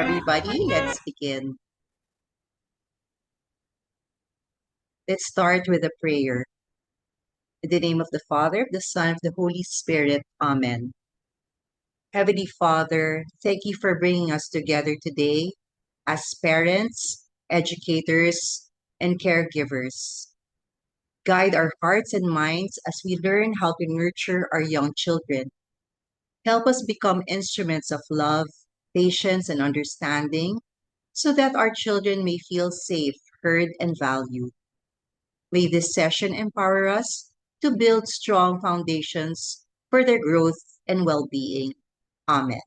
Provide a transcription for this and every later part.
everybody. Let's begin. Let's start with a prayer. In the name of the Father, of the Son, of the Holy Spirit. Amen. Heavenly Father, thank you for bringing us together today as parents, educators, and caregivers. Guide our hearts and minds as we learn how to nurture our young children. Help us become instruments of love, patience, and understanding so that our children may feel safe, heard, and valued. May this session empower us to build strong foundations for their growth and well being. Amen.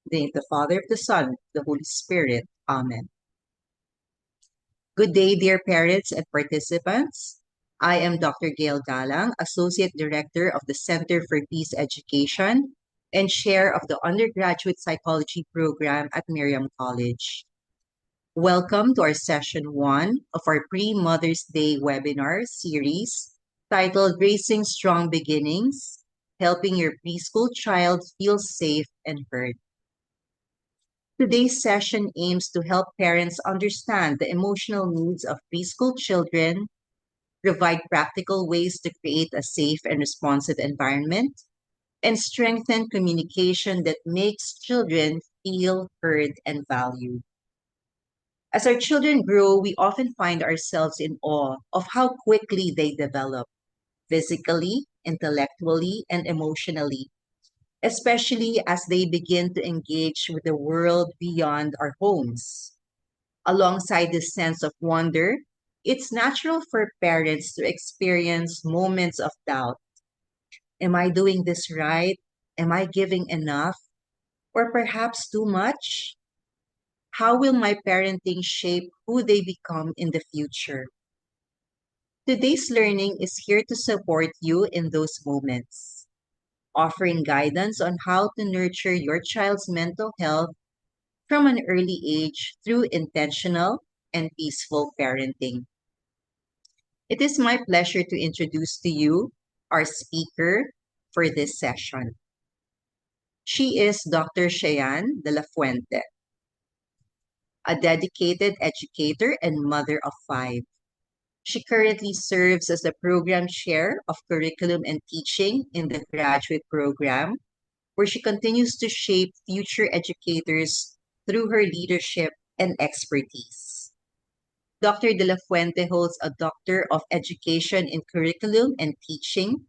In the name of the Father, of the Son, of the Holy Spirit. Amen. Good day, dear parents and participants. I am Dr. Gail Galang, Associate Director of the Center for Peace Education and Chair of the Undergraduate Psychology Program at Miriam College. Welcome to our session 1 of our pre-Mother's Day webinar series titled Raising Strong Beginnings, Helping Your Preschool Child Feel Safe and Heard. Today's session aims to help parents understand the emotional needs of preschool children, provide practical ways to create a safe and responsive environment, and strengthen communication that makes children feel heard and valued. As our children grow, we often find ourselves in awe of how quickly they develop physically, intellectually, and emotionally, especially as they begin to engage with the world beyond our homes. Alongside this sense of wonder, it's natural for parents to experience moments of doubt. Am I doing this right? Am I giving enough? Or perhaps too much? How will my parenting shape who they become in the future? Today's learning is here to support you in those moments, offering guidance on how to nurture your child's mental health from an early age through intentional and peaceful parenting. It is my pleasure to introduce to you our speaker for this session. She is Dr. Cheyenne de la Fuente, a dedicated educator and mother of 5. She currently serves as the program chair of curriculum and teaching in the graduate program, where she continues to shape future educators through her leadership and expertise. Dr. De La Fuente holds a Doctor of Education in Curriculum and Teaching,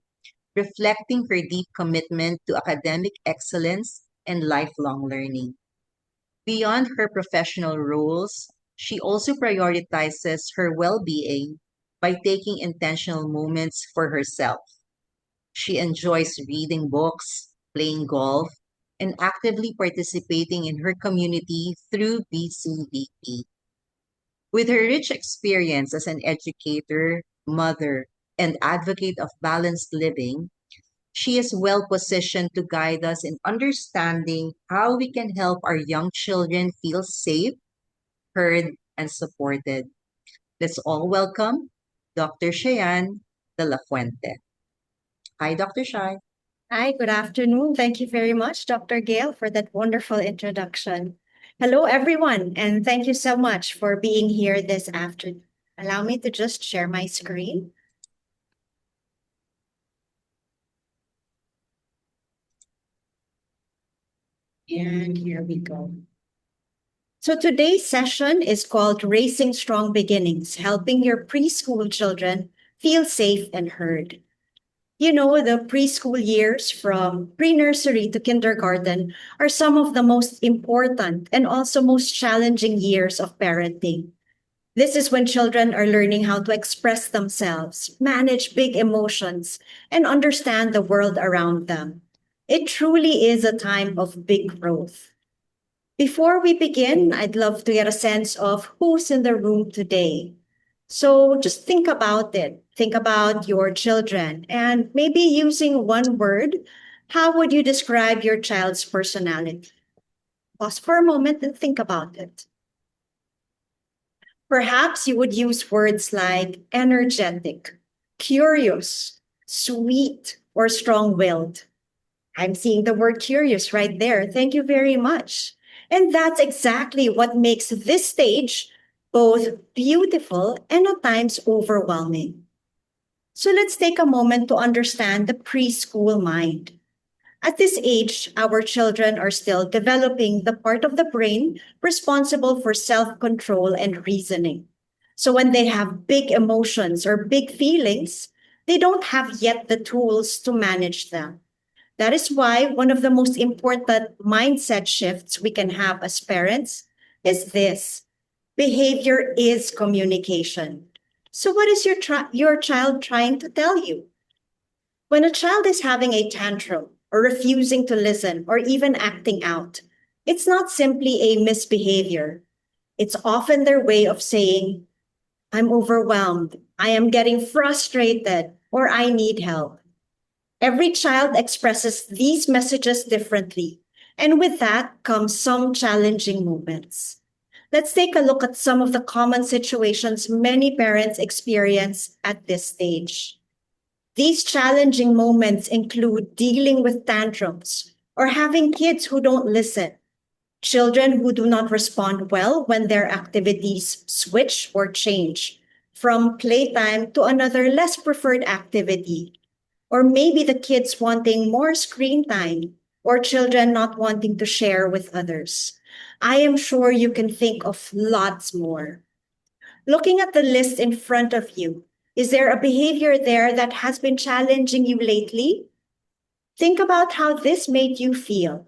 reflecting her deep commitment to academic excellence and lifelong learning. Beyond her professional roles, she also prioritizes her well-being by taking intentional moments for herself. She enjoys reading books, playing golf, and actively participating in her community through BCVP. With her rich experience as an educator, mother, and advocate of balanced living, she is well positioned to guide us in understanding how we can help our young children feel safe, heard, and supported. Let's all welcome Dr. Cheyenne de la Fuente. Hi, Dr. Shai. Hi, good afternoon. Thank you very much, Dr. Gail, for that wonderful introduction. Hello, everyone, and thank you so much for being here this afternoon. Allow me to just share my screen. And here we go. So today's session is called Raising Strong Beginnings, Helping Your Preschool Children Feel Safe and Heard. You know, the preschool years from pre-nursery to kindergarten are some of the most important and also most challenging years of parenting. This is when children are learning how to express themselves, manage big emotions, and understand the world around them. It truly is a time of big growth. Before we begin, I'd love to get a sense of who's in the room today. So just think about it. Think about your children and maybe using one word, how would you describe your child's personality? Pause for a moment and think about it. Perhaps you would use words like energetic, curious, sweet, or strong willed. I'm seeing the word curious right there. Thank you very much. And that's exactly what makes this stage both beautiful and at times overwhelming. So let's take a moment to understand the preschool mind. At this age, our children are still developing the part of the brain responsible for self control and reasoning. So when they have big emotions or big feelings, they don't have yet the tools to manage them. That is why one of the most important mindset shifts we can have as parents is this: behavior is communication. So, what is your child trying to tell you? When a child is having a tantrum or refusing to listen or even acting out, it's not simply a misbehavior. It's often their way of saying, I'm overwhelmed, I am getting frustrated, or I need help. Every child expresses these messages differently, and with that comes some challenging moments. Let's take a look at some of the common situations many parents experience at this stage. These challenging moments include dealing with tantrums or having kids who don't listen, children who do not respond well when their activities switch or change from playtime to another less preferred activity, or maybe the kids wanting more screen time or children not wanting to share with others. I am sure you can think of lots more. Looking at the list in front of you, is there a behavior there that has been challenging you lately? Think about how this made you feel.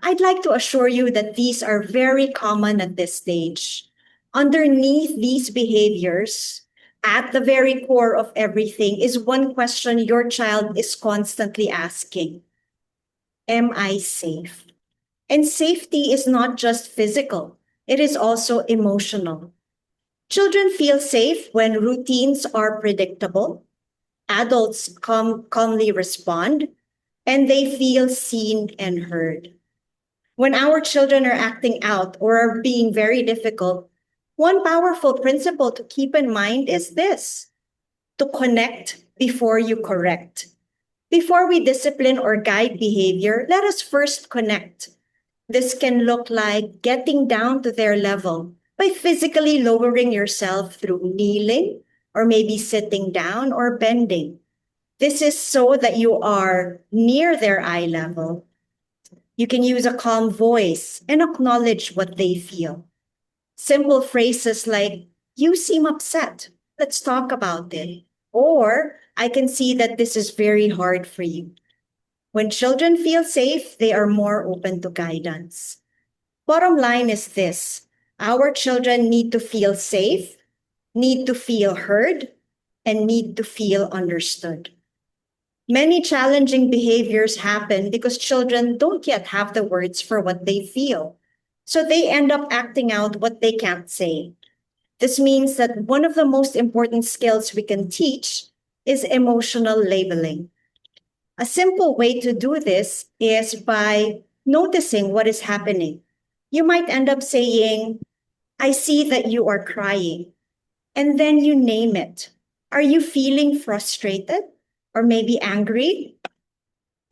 I'd like to assure you that these are very common at this stage. Underneath these behaviors, at the very core of everything, is one question your child is constantly asking: am I safe? And safety is not just physical, it is also emotional. Children feel safe when routines are predictable, adults calmly respond, and they feel seen and heard. When our children are acting out or are being very difficult, one powerful principle to keep in mind is this: to connect before you correct. Before we discipline or guide behavior, let us first connect. This can look like getting down to their level by physically lowering yourself through kneeling or maybe sitting down or bending. This is so that you are near their eye level. You can use a calm voice and acknowledge what they feel. Simple phrases like, you seem upset. Let's talk about it. Or, I can see that this is very hard for you. When children feel safe, they are more open to guidance. Bottom line is this: our children need to feel safe, need to feel heard, and need to feel understood. Many challenging behaviors happen because children don't yet have the words for what they feel. So they end up acting out what they can't say. This means that one of the most important skills we can teach is emotional labeling. A simple way to do this is by noticing what is happening. You might end up saying, I see that you are crying. And then you name it. Are you feeling frustrated or maybe angry?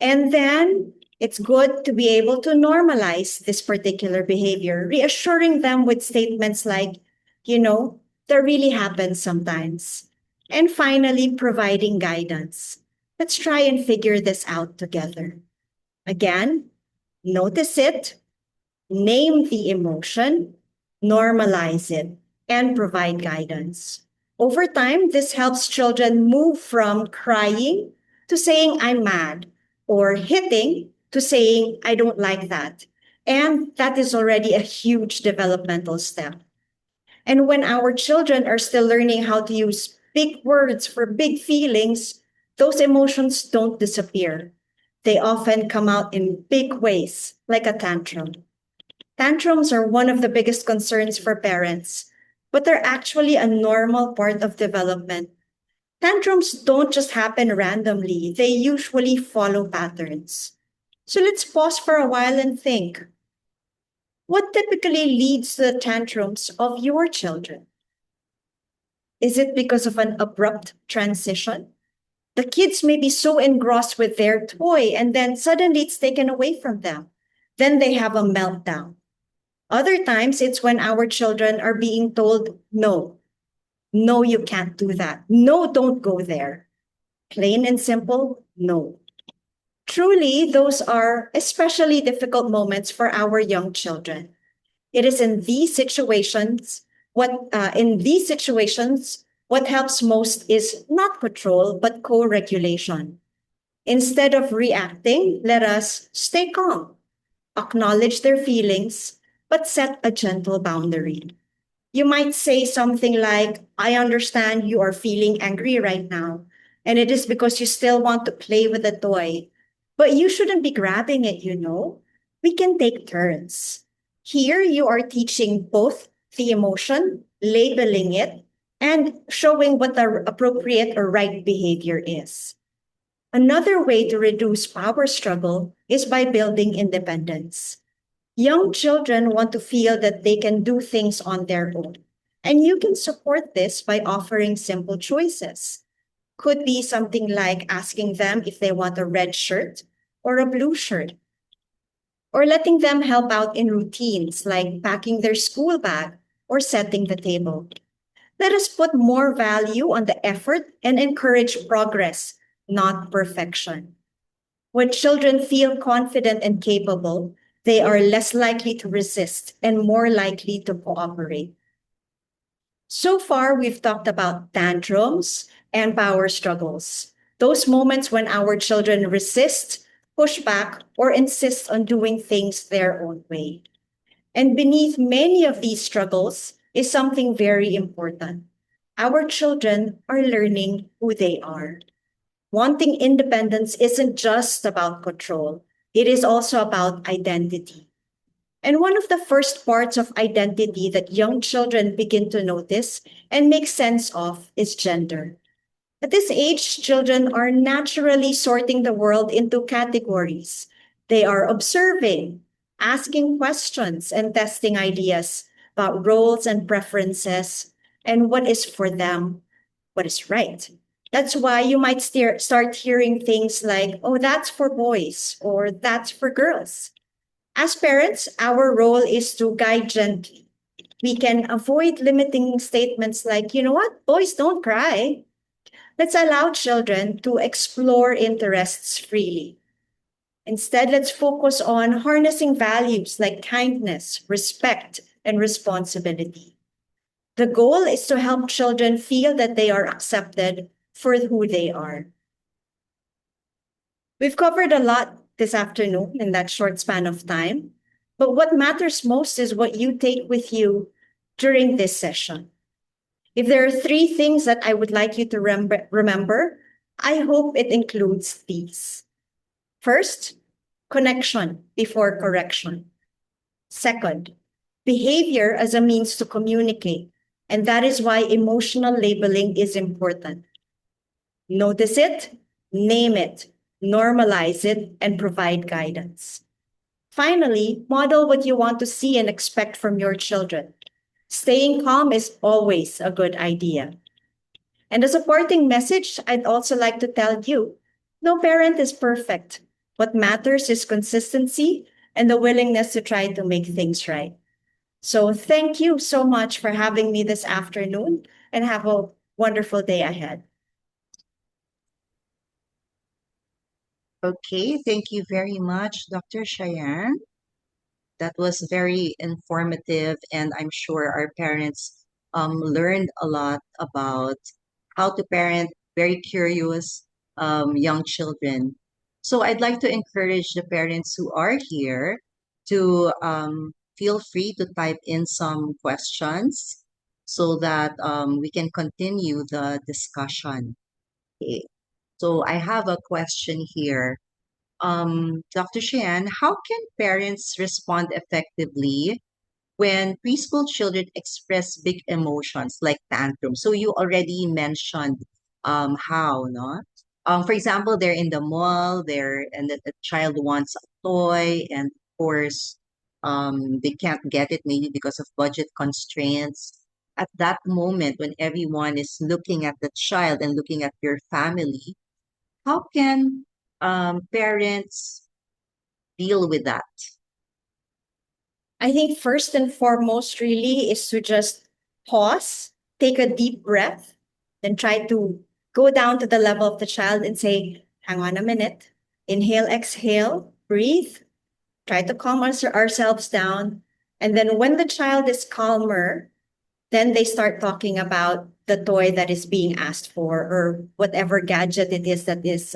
And then it's good to be able to normalize this particular behavior, reassuring them with statements like, that really happens sometimes. And finally, providing guidance. Let's try and figure this out together. Again, notice it, name the emotion, normalize it, and provide guidance. Over time, this helps children move from crying to saying, I'm mad, or hitting to saying, I don't like that. And that is already a huge developmental step. And when our children are still learning how to use big words for big feelings, those emotions don't disappear. They often come out in big ways, like a tantrum. Tantrums are one of the biggest concerns for parents, but they're actually a normal part of development. Tantrums don't just happen randomly, they usually follow patterns. So let's pause for a while and think: what typically leads to the tantrums of your children? Is it because of an abrupt transition? The kids may be so engrossed with their toy and then suddenly it's taken away from them. Then they have a meltdown. Other times, it's when our children are being told, no, no, you can't do that. No, don't go there. Plain and simple, no. Truly, those are especially difficult moments for our young children. It is in these situations, what helps most is not control, but co-regulation. Instead of reacting, let us stay calm, acknowledge their feelings, but set a gentle boundary. You might say something like, I understand you are feeling angry right now, and it is because you still want to play with the toy. But you shouldn't be grabbing it, you know. We can take turns. Here, you are teaching both the emotion, labeling it, and showing what the appropriate or right behavior is. Another way to reduce power struggle is by building independence. Young children want to feel that they can do things on their own. And you can support this by offering simple choices. Could be something like asking them if they want a red shirt or a blue shirt, or letting them help out in routines like packing their school bag or setting the table. Let us put more value on the effort and encourage progress, not perfection. When children feel confident and capable, they are less likely to resist and more likely to cooperate. So far, we've talked about tantrums and power struggles, those moments when our children resist, push back, or insist on doing things their own way. And beneath many of these struggles is something very important. Our children are learning who they are. Wanting independence isn't just about control, it is also about identity. And one of the first parts of identity that young children begin to notice and make sense of is gender. At this age, children are naturally sorting the world into categories. They are observing, asking questions, and testing ideas about roles and preferences and what is for them, what is right. That's why you might start hearing things like, oh, that's for boys, or that's for girls. As parents, our role is to guide gently. We can avoid limiting statements like, you know what, boys don't cry. Let's allow children to explore interests freely. Instead, let's focus on harnessing values like kindness, respect, and responsibility. The goal is to help children feel that they are accepted for who they are. We've covered a lot this afternoon in that short span of time, but what matters most is what you take with you during this session. If there are three things that I would like you to remember, I hope it includes these. First, connection before correction. Second, behavior as a means to communicate. And that is why emotional labeling is important. Notice it, name it, normalize it, and provide guidance. Finally, model what you want to see and expect from your children. Staying calm is always a good idea. And a supporting message, I'd also like to tell you, no parent is perfect. What matters is consistency and the willingness to try to make things right. So thank you so much for having me this afternoon and have a wonderful day ahead. Okay, thank you very much, Dr. Cheyenne. That was very informative, and I'm sure our parents learned a lot about how to parent very curious young children. So I'd like to encourage the parents who are here to feel free to type in some questions so that we can continue the discussion. Okay. So I have a question here. Dr. Cheyenne, how can parents respond effectively when preschool children express big emotions like tantrums? So you already mentioned how, no? For example, they're in the mall, and the child wants a toy, and of course, they can't get it maybe because of budget constraints. At that moment, when everyone is looking at the child and looking at your family, how can parents deal with that? I think first and foremost really is to just pause, take a deep breath, then try to go down to the level of the child and say, hang on a minute, inhale, exhale, breathe, try to calm ourselves down. And then when the child is calmer, then they start talking about the toy that is being asked for or whatever gadget it is that is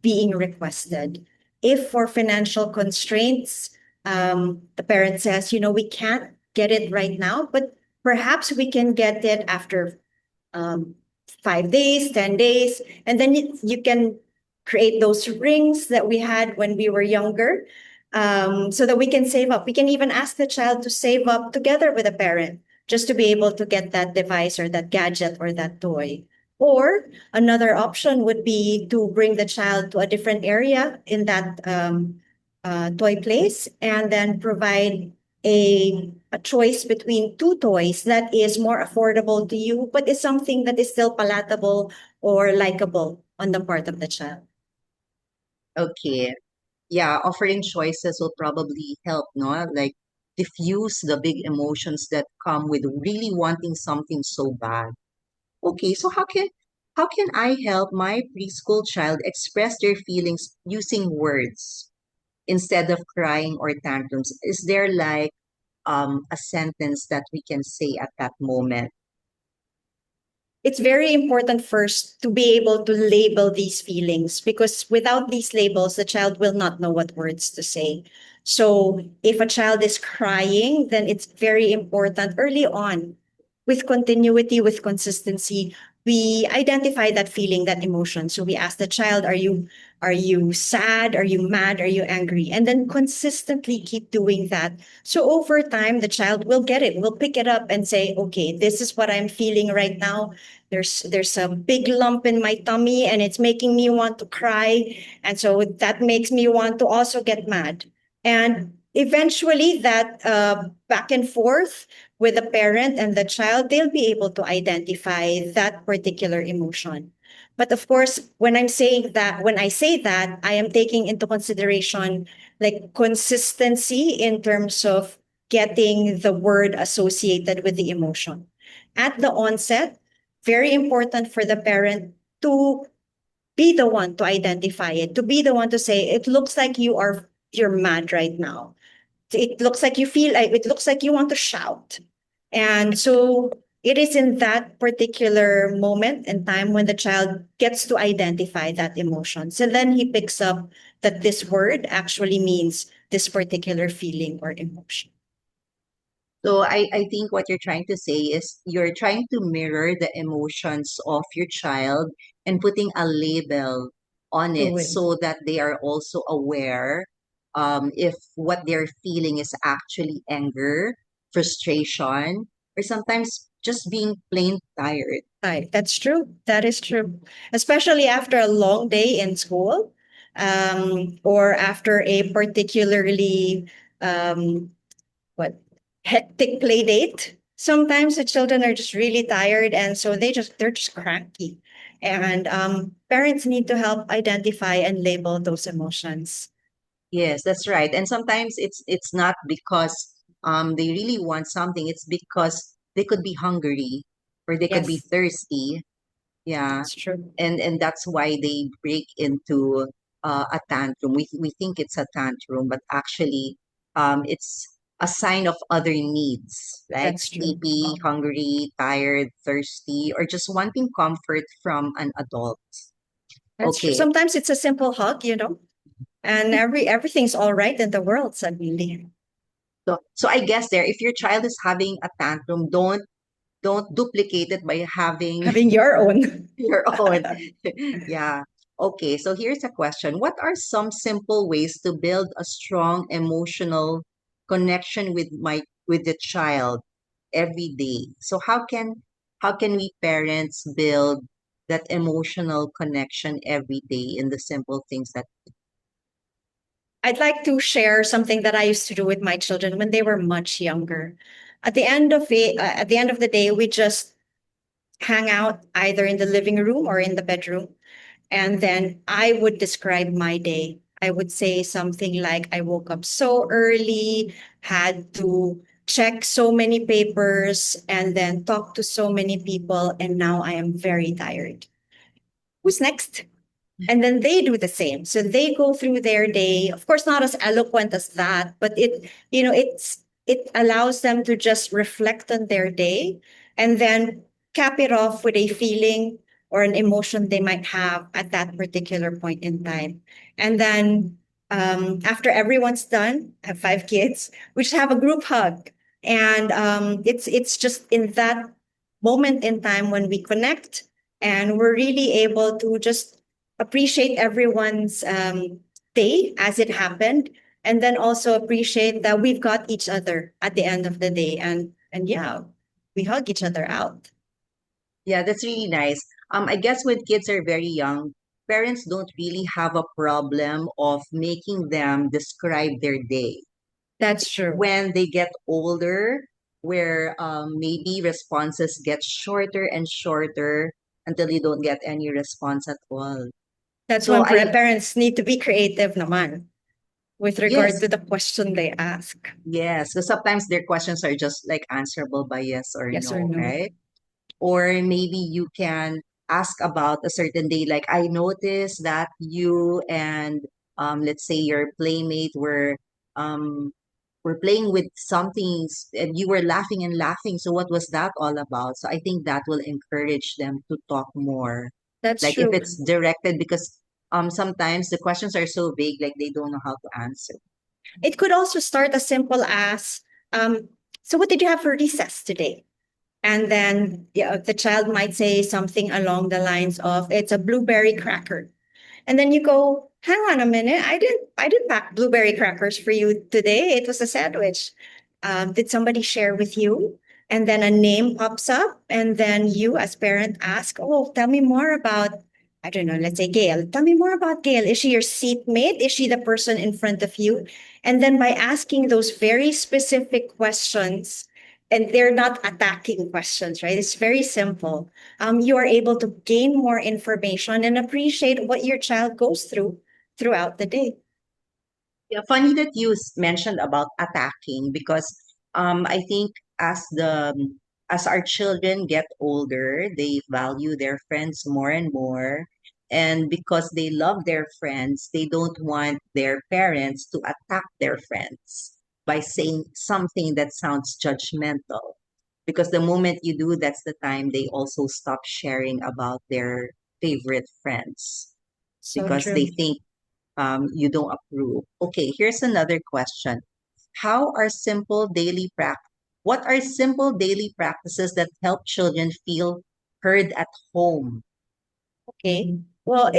being requested. If for financial constraints, the parent says, we can't get it right now, but perhaps we can get it after um, 5 days, 10 days, and then you can create those rings that we had when we were younger, so that we can save up. We can even ask the child to save up together with a parent just to be able to get that device or that gadget or that toy. Or another option would be to bring the child to a different area in that toy place and then provide a choice between two toys that is more affordable to you, but is something that is still palatable or likable on the part of the child. Okay. Yeah, offering choices will probably help, no? Like diffuse the big emotions that come with really wanting something so bad. Okay, so how can I help my preschool child express their feelings using words instead of crying or tantrums? Is there like a sentence that we can say at that moment? It's very important first to be able to label these feelings, because without these labels, the child will not know what words to say. So if a child is crying, then it's very important early on, with continuity, with consistency, we identify that feeling, that emotion. So we ask the child, are you sad? Are you mad? Are you angry? And then consistently keep doing that. So over time, the child will get it, will pick it up and say, okay, this is what I'm feeling right now. There's a big lump in my tummy and it's making me want to cry, and so that makes me want to also get mad. And eventually that back and forth with the parent and the child, they'll be able to identify that particular emotion. But of course, when I say that, I am taking into consideration like consistency in terms of getting the word associated with the emotion at the onset. Very important for the parent to be the one to identify it, to be the one to say, it looks like you're mad right now. It looks like it looks like you want to shout. And so it is in that particular moment and time when the child gets to identify that emotion. So then he picks up that this word actually means this particular feeling or emotion. So I think what you're trying to say is you're trying to mirror the emotions of your child and putting a label on To it it. so that they are also aware if what they're feeling is actually anger, frustration, or sometimes just being plain tired. Right. That's true. That is true. Especially after a long day in school, or after a particularly um, what hectic play date. Sometimes the children are just really tired, and so they're just cranky. And parents need to help identify and label those emotions. Yes, that's right. And sometimes it's not because they really want something. It's because they could be hungry or they could be Yes, thirsty. Yeah. that's true. And that's why they break into a tantrum. We think it's a tantrum, but actually it's a sign of other needs, like That's true. sleepy, hungry, tired, thirsty, or just wanting comfort from an adult. That's true. Okay. Sometimes it's a simple hug, and everything's all right in the world suddenly. So I guess there, if your child is having a tantrum, don't duplicate it by having Having your own. your own. Yeah. Okay, so here's a question. What are some simple ways to build a strong emotional connection with the child every day? So how can we parents build that emotional connection every day in the simple things that I'd like to share something that I used to do with my children when they were much younger. At the end of the day, we just hang out either in the living room or in the bedroom, and then I would describe my day. I would say something like, I woke up so early, had to check so many papers, and then talk to so many people, and now I am very tired. Who's next? And then they do the same. So they go through their day, of course, not as eloquent as that, but it allows them to just reflect on their day and then cap it off with a feeling or an emotion they might have at that particular point in time. And then after everyone's done, I have 5 kids, we just have a group hug. And it's just in that moment in time when we connect and we're really able to just appreciate everyone's day as it happened, and then also appreciate that we've got each other at the end of the day, and yeah, we hug each other out. Yeah, that's really nice. I guess when kids are very young, parents don't really have a problem of making them describe their day. That's true. When they get older, where maybe responses get shorter and shorter until you don't get any response at all. That's So when I, parents need to be creative naman with regard yes, to the question they ask. yes. So sometimes their questions are just like answerable by yes or Yes or no, no. right? Or maybe you can ask about a certain day, like I noticed that you and let's say your playmate um were playing with something and you were laughing and laughing. So what was that all about? So I think that will encourage them to talk more. That's Like if true. it's directed, because sometimes the questions are so vague, like they don't know how to answer. It could also start as simple as, um, so what did you have for recess today? And then yeah, the child might say something along the lines of, it's a blueberry cracker. And then you go, hang on a minute, I didn't pack blueberry crackers for you today. It was a sandwich. Did somebody share with you? And then a name pops up, and then you as parent ask, oh, tell me more about, I don't know, let's say Gail. Tell me more about Gail. Is she your seatmate? Is she the person in front of you? And then by asking those very specific questions, and they're not attacking questions, right? It's very simple. You are able to gain more information and appreciate what your child goes through throughout the day. Yeah, funny that you mentioned about attacking, because I think as our children get older, they value their friends more and more. And because they love their friends, they don't want their parents to attack their friends by saying something that sounds judgmental. Because the moment you do, that's the time they also stop sharing about their favorite friends, So because they true. think you don't approve. Okay, here's another question. How are simple daily prac- What are simple daily practices that help children feel heard at home? Okay. Well,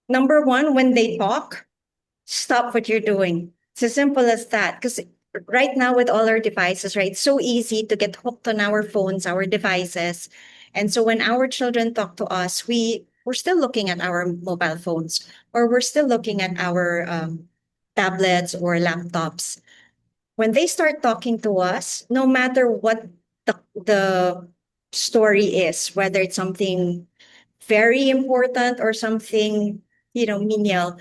number one, when they talk, stop what you're doing. It's as simple as that. Because right now, with all our devices, right, it's so easy to get hooked on our phones, our devices. And so when our children talk to us, we're still looking at our mobile phones, or we're still looking at our tablets or laptops. When they start talking to us, no matter what the story is, whether it's something very important or something, menial,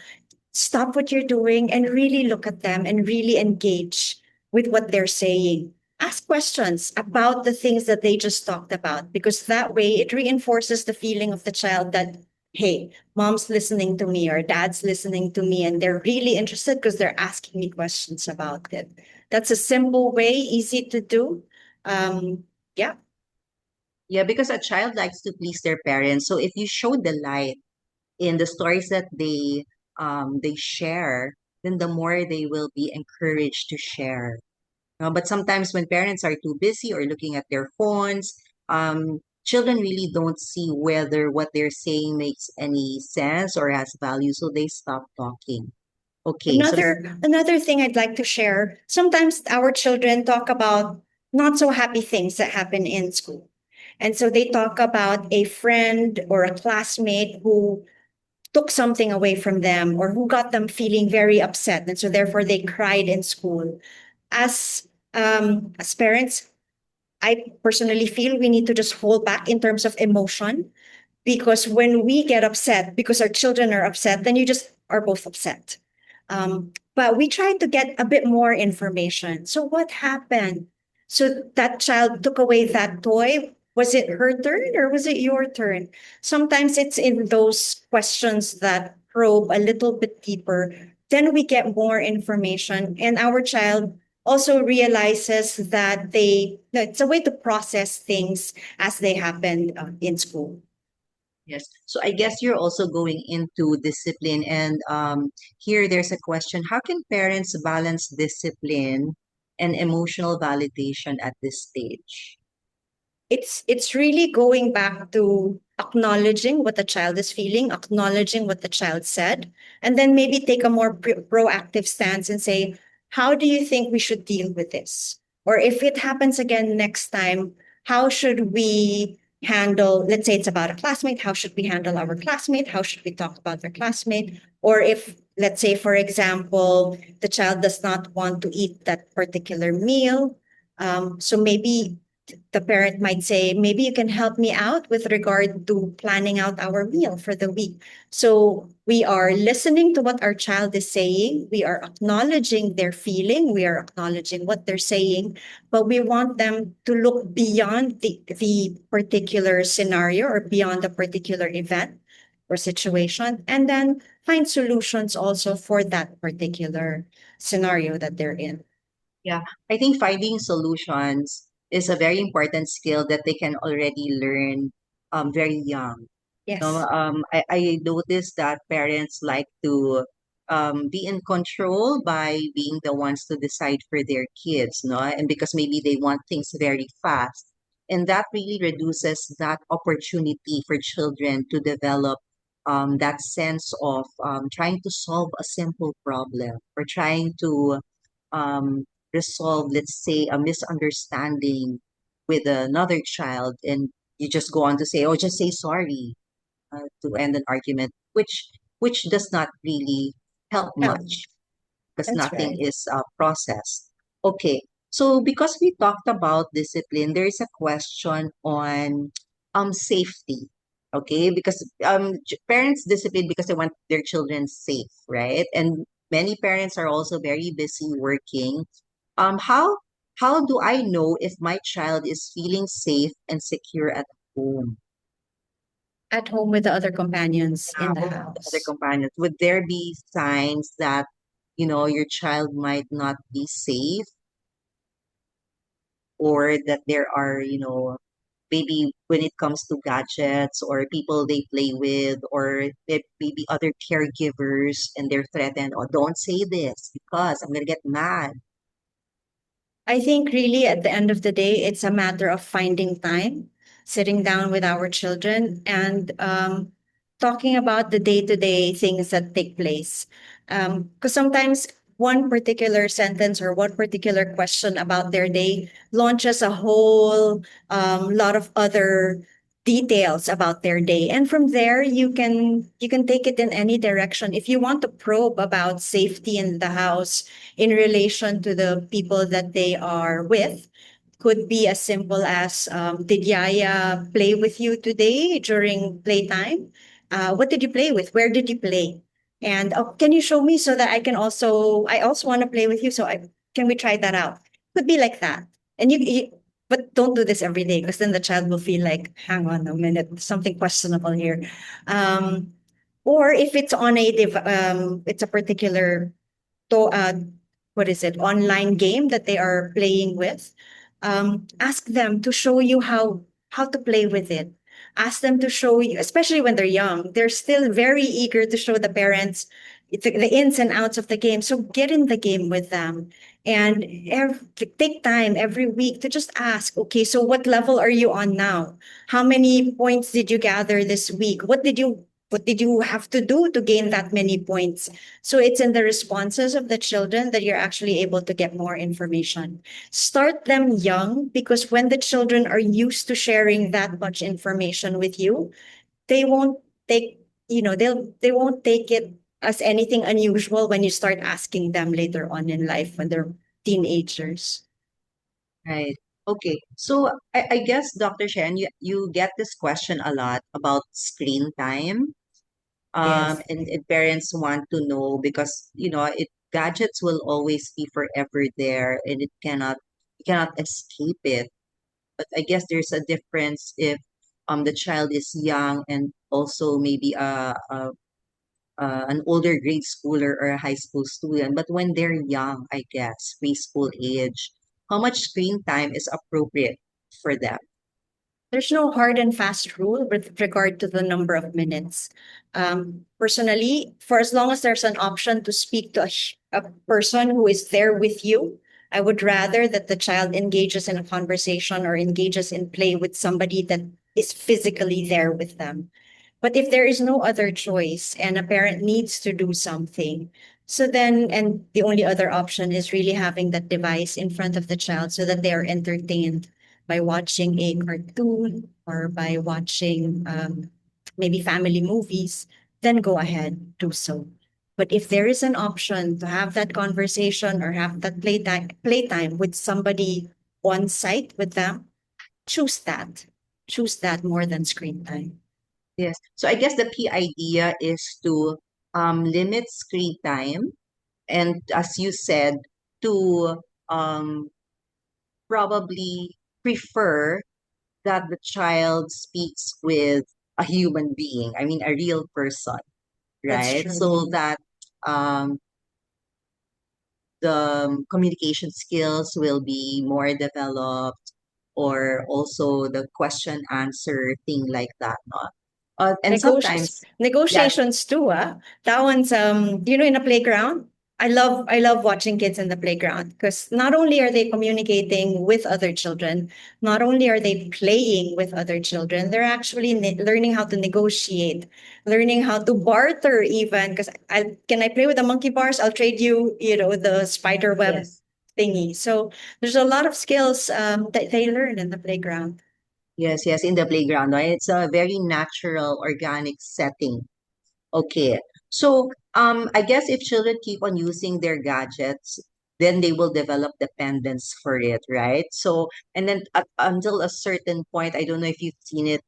stop what you're doing and really look at them and really engage with what they're saying. Ask questions about the things that they just talked about, because that way it reinforces the feeling of the child that, hey, mom's listening to me or dad's listening to me, and they're really interested because they're asking me questions about it. That's a simple way, easy to do. Yeah. Yeah, because a child likes to please their parents. So if you show the light in the stories that they share, then the more they will be encouraged to share. But sometimes when parents are too busy or looking at their phones, children really don't see whether what they're saying makes any sense or has value, so they stop talking. Okay, so Another thing I'd like to share. Sometimes our children talk about not so happy things that happen in school. And so they talk about a friend or a classmate who took something away from them or who got them feeling very upset. And so therefore they cried in school. As parents, I personally feel we need to just hold back in terms of emotion, because when we get upset because our children are upset, then you just are both upset. But we tried to get a bit more information. So what happened? So that child took away that toy. Was it her turn or was it your turn? Sometimes it's in those questions that probe a little bit deeper. Then we get more information, and our child also realizes that it's a way to process things as they happen in school. Yes. So I guess you're also going into discipline, and here there's a question: how can parents balance discipline and emotional validation at this stage? It's really going back to acknowledging what the child is feeling, acknowledging what the child said, and then maybe take a more proactive stance and say, how do you think we should deal with this? Or if it happens again next time, how should we handle, let's say it's about a classmate, how should we handle our classmate? How should we talk about their classmate? Or if, let's say, for example, the child does not want to eat that particular meal, so maybe the parent might say, maybe you can help me out with regard to planning out our meal for the week. So we are listening to what our child is saying. We are acknowledging their feeling. We are acknowledging what they're saying, but we want them to look beyond the particular scenario or beyond the particular event or situation, and then find solutions also for that particular scenario that they're in. Yeah, I think finding solutions is a very important skill that they can already learn very young. No, Yes. I noticed that parents like to be in control by being the ones to decide for their kids, no? And because maybe they want things very fast. And that really reduces that opportunity for children to develop that sense of trying to solve a simple problem or trying to um, resolve, let's say, a misunderstanding with another child. And you just go on to say, oh, just say sorry to end an argument, which does not really help Yeah, much because that's nothing right. is processed. Okay, so because we talked about discipline, there is a question on safety. Okay, because parents discipline because they want their children safe, right? And many parents are also very busy working. How do I know if my child is feeling safe and secure at home? At home with the other companions in the Home with other house. companions, would there be signs that, your child might not be safe or that there are, maybe when it comes to gadgets or people they play with or maybe other caregivers and they're threatened, oh, don't say this because I'm going to get mad. I think really at the end of the day, it's a matter of finding time, sitting down with our children and talking about the day-to-day things that take place. Because sometimes one particular sentence or one particular question about their day launches a whole lot of other details about their day, and from there you can take it in any direction. If you want to probe about safety in the house in relation to the people that they are with, could be as simple as, did Yaya play with you today during playtime? What did you play with? Where did you play? And oh, can you show me so that I also want to play with you. So can we try that out? Could be like that. And but don't do this every day because then the child will feel like, hang on a minute, something questionable here. Um, or if it's on it's a particular to what is it, online game that they are playing with, ask them to show you how to play with it. Ask them to show you, especially when they're young, they're still very eager to show the parents the ins and outs of the game. So get in the game with them, and take time every week to just ask, okay, so what level are you on now? How many points did you gather this week? What did you have to do to gain that many points? So it's in the responses of the children that you're actually able to get more information. Start them young, because when the children are used to sharing that much information with you, they won't take, they won't take it as anything unusual when you start asking them later on in life when they're teenagers. Right. Okay. So I guess, Dr. Shen, you get this question a lot about screen time. Yes. And parents want to know because gadgets will always be forever there, and you cannot escape it. But I guess there's a difference if the child is young and also maybe an older grade schooler or a high school student. But when they're young, I guess preschool age, how much screen time is appropriate for them? There's no hard and fast rule with regard to the number of minutes. Personally, for as long as there's an option to speak to a person who is there with you, I would rather that the child engages in a conversation or engages in play with somebody that is physically there with them. But if there is no other choice and a parent needs to do something, so then, and the only other option is really having that device in front of the child so that they are entertained by watching a cartoon or by watching maybe family movies, then go ahead, do so. But if there is an option to have that conversation or have that playtime with somebody on site with them, choose that. Choose that more than screen time. Yes. So I guess the key idea is to limit screen time, and as you said, to probably prefer that the child speaks with a human being, I mean, a real person, That's right? So true. that um, the communication skills will be more developed, or also the question answer thing like that, no? And sometimes, yeah, Negotiations too, ah. That one's in a playground. I love watching kids in the playground because not only are they communicating with other children, not only are they playing with other children, they're actually learning how to negotiate, learning how to barter even. Because I play with the monkey bars? I'll trade you, the spider web yes, thingy. So there's a lot of skills that they learn in the playground. yes, yes, in the playground, right? It's a very natural, organic setting. Okay. So, I guess if children keep on using their gadgets, then they will develop dependence for it, right? So, and then until a certain point, I don't know if you've seen it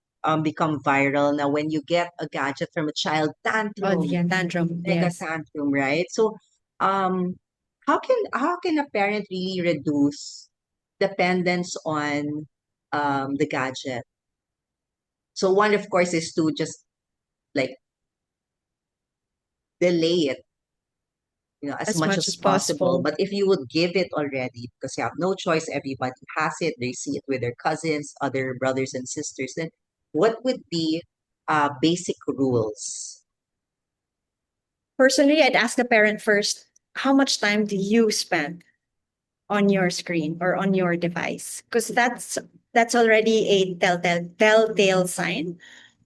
become viral. Now, when you get a gadget from a child, Oh, tantrum, yeah, tantrum. mega Yes. tantrum, right? So, um, how can a parent really reduce dependence on the gadget? So, one, of course, is to just like delay it, as As much much as as possible. possible. But if you would give it already, because you have no choice, everybody has it, they see it with their cousins, other brothers and sisters, then what would be basic rules? Personally, I'd ask the parent first, how much time do you spend on your screen or on your device? Because that's already a telltale sign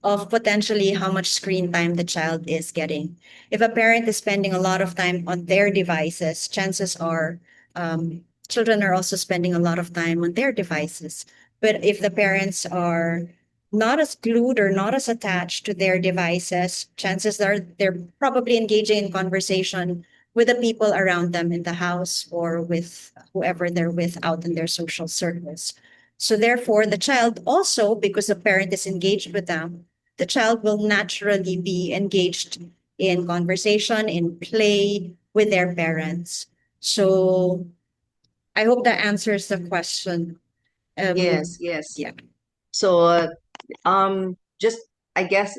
of potentially how much screen time the child is getting. If a parent is spending a lot of time on their devices, chances are children are also spending a lot of time on their devices. But if the parents are not as glued or not as attached to their devices, chances are they're probably engaging in conversation with the people around them in the house or with whoever they're with out in their social circles. So therefore, the child also, because the parent is engaged with them, the child will naturally be engaged in conversation, in play with their parents. So I hope that answers the question. Yes, yes. Yeah, So, just I guess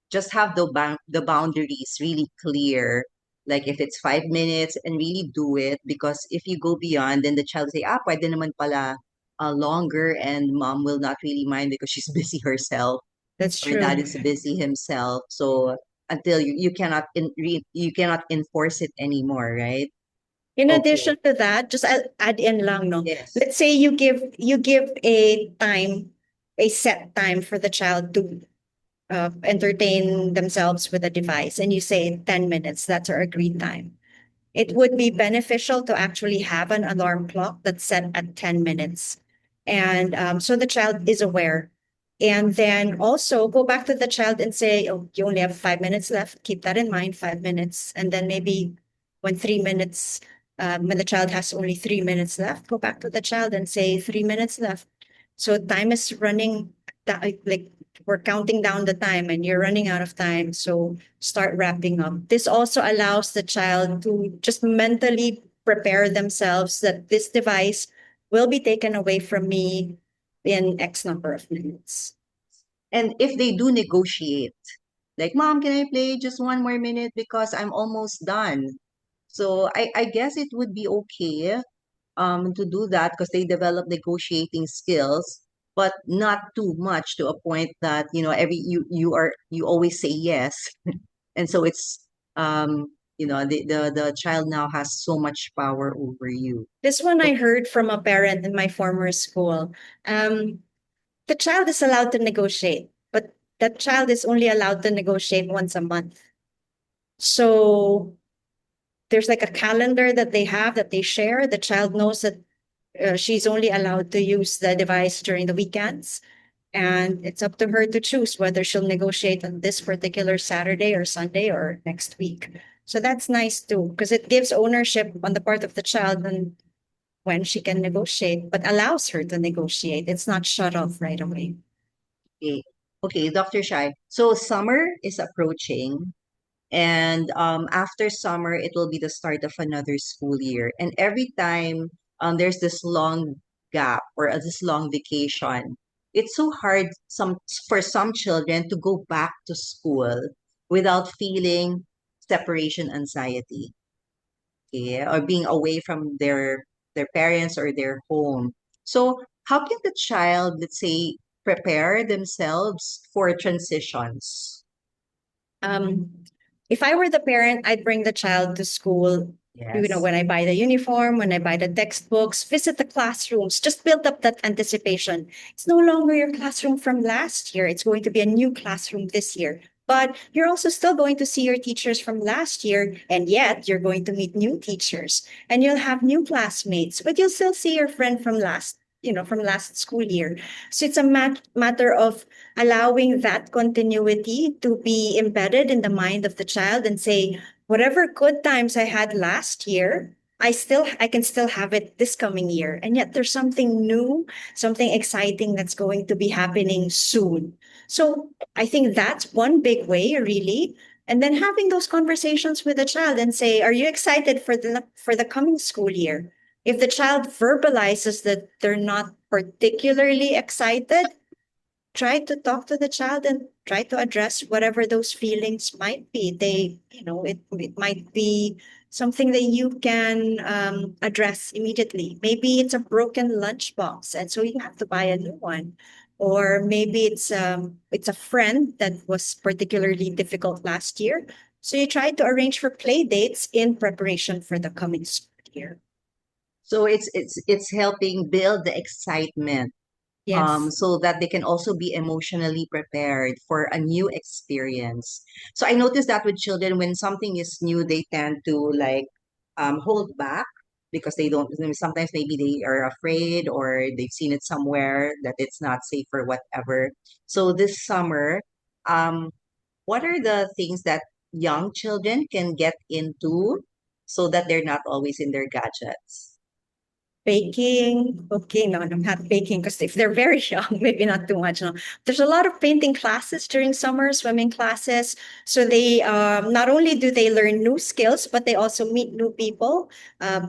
just have the boundaries really clear. Like if it's 5 minutes, and really do it, because if you go beyond, then the child say, pwede naman pala longer, and mom will not really mind because she's busy herself, that's or dad true. is busy himself. So until you cannot enforce it anymore, right? In Okay. addition to that, just add in lang, no. Yes. Let's say you give a set time for the child to entertain themselves with a device, and you say 10 minutes. That's our agreed time. It would be beneficial to actually have an alarm clock that's set at 10 minutes, and so the child is aware. And then also go back to the child and say, "Oh, you only have 5 minutes left. Keep that in mind, 5 minutes." And then maybe when 3 minutes, when the child has only 3 minutes left, go back to the child and say 3 minutes left. So time is running, like we're counting down the time and you're running out of time. So start wrapping up. This also allows the child to just mentally prepare themselves that this device will be taken away from me in X number of minutes. And if they do negotiate, like, Mom, can I play just one more minute because I'm almost done? So I guess it would be okay to do that because they develop negotiating skills, but not too much to a point that, you always say yes. And so it's the child now has so much power over you. This one So I heard from a parent in my former school. Um, the child is allowed to negotiate, but that child is only allowed to negotiate once a month. So there's like a calendar that they have that they share. The child knows that she's only allowed to use the device during the weekends. And it's up to her to choose whether she'll negotiate on this particular Saturday or Sunday or next week. So that's nice too, because it gives ownership on the part of the child and when she can negotiate, but allows her to negotiate. It's not shut off right away. okay, okay, Dr. Shai. So summer is approaching. And after summer, it will be the start of another school year. And every time there's this long gap or this long vacation, it's so hard for some children to go back to school without feeling separation anxiety, okay, or being away from their parents or their home. So how can the child, let's say, prepare themselves for transitions? Um, if I were the parent, I'd bring the child to school. Yes. When I buy the uniform, when I buy the textbooks, visit the classrooms, just build up that anticipation. It's no longer your classroom from last year. It's going to be a new classroom this year. But you're also still going to see your teachers from last year, and yet you're going to meet new teachers and you'll have new classmates, but you'll still see your friend from from last school year. So it's a matter of allowing that continuity to be embedded in the mind of the child and say, whatever good times I had last year, I can still have it this coming year. And yet there's something new, something exciting that's going to be happening soon. So I think that's one big way, really. And then having those conversations with the child and say, are you excited for the coming school year? If the child verbalizes that they're not particularly excited, try to talk to the child and try to address whatever those feelings might be. It might be something that you can address immediately. Maybe it's a broken lunchbox, and so you have to buy a new one. Or maybe it's a friend that was particularly difficult last year. So you try to arrange for play dates in preparation for the coming school year. So it's helping build the excitement, Yes. so that they can also be emotionally prepared for a new experience. So I noticed that with children, when something is new, they tend to like hold back because they don't. Sometimes maybe they are afraid or they've seen it somewhere that it's not safe or whatever. So this summer, um, what are the things that young children can get into so that they're not always in their gadgets? Baking, cooking, no, not baking, because if they're very young, maybe not too much. No. There's a lot of painting classes during summer, swimming classes. So they not only do they learn new skills, but they also meet new people,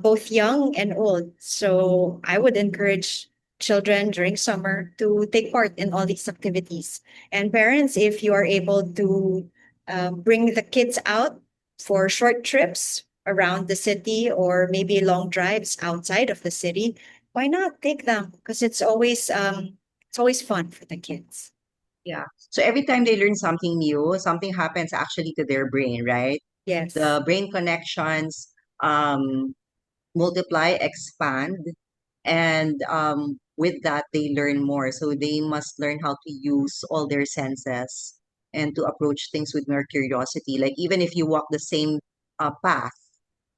both young and old. So I would encourage children during summer to take part in all these activities. And parents, if you are able to bring the kids out for short trips around the city or maybe long drives outside of the city, why not take them? Because it's always fun for the kids. Yeah. So every time they learn something new, something happens actually to their brain, right? Yes. The brain connections um, multiply, expand, and with that, they learn more. So they must learn how to use all their senses and to approach things with more curiosity. Like even if you walk the same path,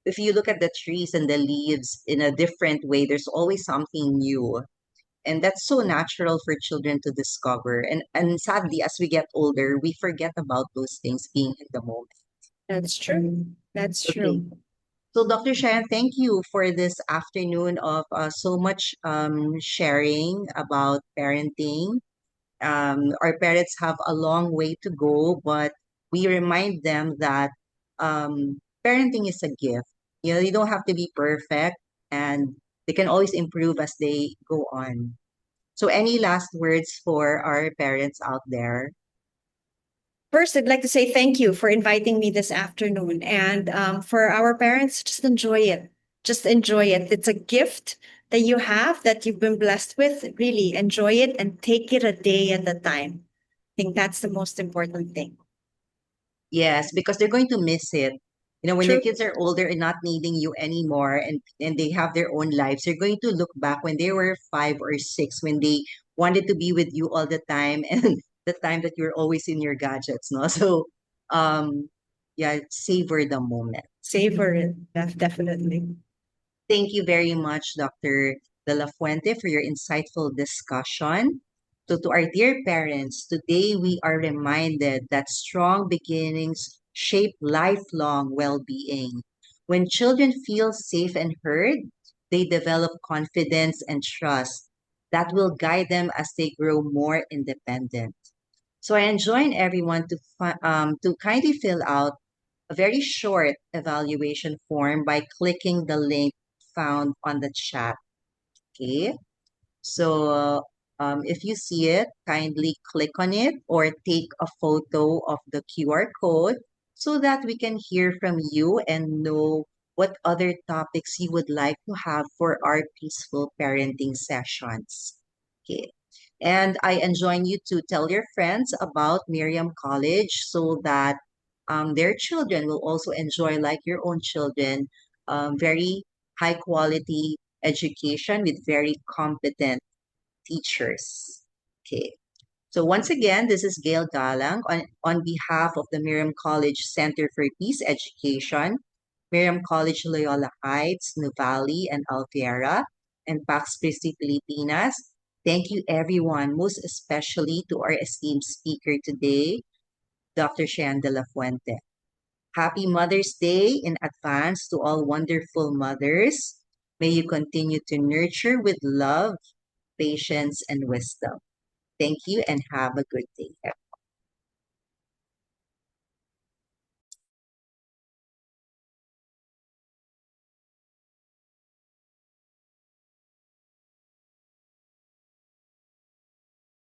if you look at the trees and the leaves in a different way, there's always something new. And that's so natural for children to discover. And sadly, as we get older, we forget about those things being in the moment. That's true. That's Okay. true. So, Dr. Shan, thank you for this afternoon of so much sharing about parenting. Our parents have a long way to go, but we remind them that parenting is a gift. You know, you don't have to be perfect, and they can always improve as they go on. So, any last words for our parents out there? First, I'd like to say thank you for inviting me this afternoon. And for our parents, just enjoy it. Just enjoy it. It's a gift that you have that you've been blessed with. Really enjoy it and take it a day at a time. I think that's the most important thing. Yes, because they're going to miss it. You know, when your True. kids are older and not needing you anymore and they have their own lives, you're going to look back when they were 5 or 6, when they wanted to be with you all the time and the time that you're always in your gadgets, no? So, um, yeah, savor the moment. Savor it. Definitely. Thank you very much, Dr. De La Fuente, for your insightful discussion. So, to our dear parents, today we are reminded that strong beginnings shape lifelong well being. When children feel safe and heard, they develop confidence and trust that will guide them as they grow more independent. So, I enjoin everyone to kindly fill out a very short evaluation form by clicking the link found on the chat. Okay. So if you see it, kindly click on it or take a photo of the QR code so that we can hear from you and know what other topics you would like to have for our peaceful parenting sessions. Okay. And I enjoin you to tell your friends about Miriam College so that their children will also enjoy, like your own children, very high quality education with very competent teachers. Okay. So once again, this is Gail Galang on behalf of the Miriam College Center for Peace Education, Miriam College Loyola Heights, Nuvali, and Alfiera, and Pax Christi Filipinas. Thank you everyone, most especially to our esteemed speaker today, Dr. Shan de la Fuente. Happy Mother's Day in advance to all wonderful mothers. May you continue to nurture with love, patience, and wisdom. Thank you and have a good day.